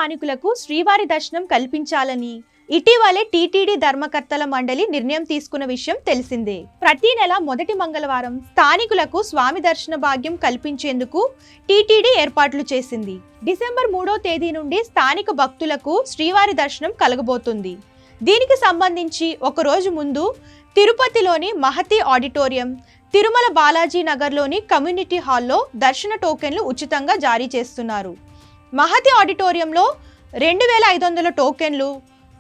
స్థానికులకు శ్రీవారి దర్శనం కల్పించాలని ఇటీవలే టీటీడీ ధర్మకర్తల మండలి నిర్ణయం తీసుకున్న విషయం తెలిసిందే. ప్రతి నెల మొదటి మంగళవారం స్థానికులకు స్వామి దర్శన భాగ్యం కల్పించేందుకు టీటీడీ ఏర్పాట్లు చేసింది. డిసెంబర్ 3వ తేదీ నుండి స్థానిక భక్తులకు శ్రీవారి దర్శనం కలగబోతుంది. దీనికి సంబంధించి ఒక రోజు ముందు తిరుపతిలోని మహతి ఆడిటోరియం, తిరుమల బాలాజీ నగర్లోని కమ్యూనిటీ హాల్లో దర్శన టోకెన్లు ఉచితంగా జారీ చేస్తున్నారు. మహతి ఆడిటోరియంలో 2500 టోకెన్లు,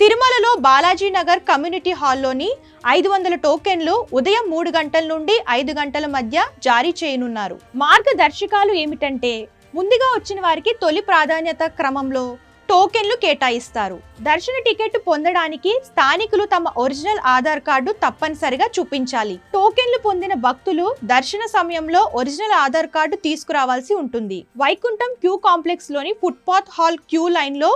తిరుమలలో బాలాజీ నగర్ కమ్యూనిటీ హాల్లోని 500 టోకెన్లు ఉదయం 3 గంటల నుండి 5 గంటల మధ్య జారీ చేయనున్నారు. మార్గదర్శకాలు ఏమిటంటే, ముందుగా వచ్చిన వారికి తొలి ప్రాధాన్యత క్రమంలో టోకెన్లు కేటాయిస్తారు. దర్శన టికెట్ పొందడానికి స్థానికులు తమ ఒరిజినల్ ఆధార్ కార్డు తప్పనిసరిగా చూపించాలి. టోకెన్లు పొందిన భక్తులు దర్శన సమయంలో ఒరిజినల్ ఆధార్ కార్డు తీసుకురావాల్సి ఉంటుంది. వైకుంఠం క్యూ కాంప్లెక్స్ లోని ఫుట్పాత్ హాల్ క్యూ లైన్ లో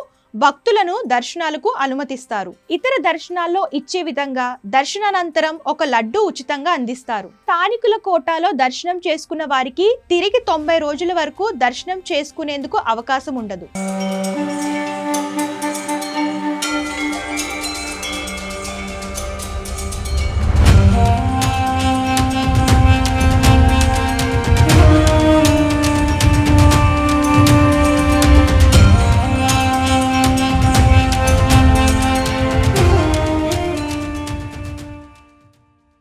భక్తులను దర్శనాలకు అనుమతిస్తారు. ఇతర దర్శనాల్లో ఇచ్చే విధంగా దర్శనానంతరం ఒక లడ్డు ఉచితంగా అందిస్తారు. స్థానికుల కోటాలో దర్శనం చేసుకున్న వారికి తిరిగి 90 రోజుల వరకు దర్శనం చేసుకునేందుకు అవకాశం ఉండదు.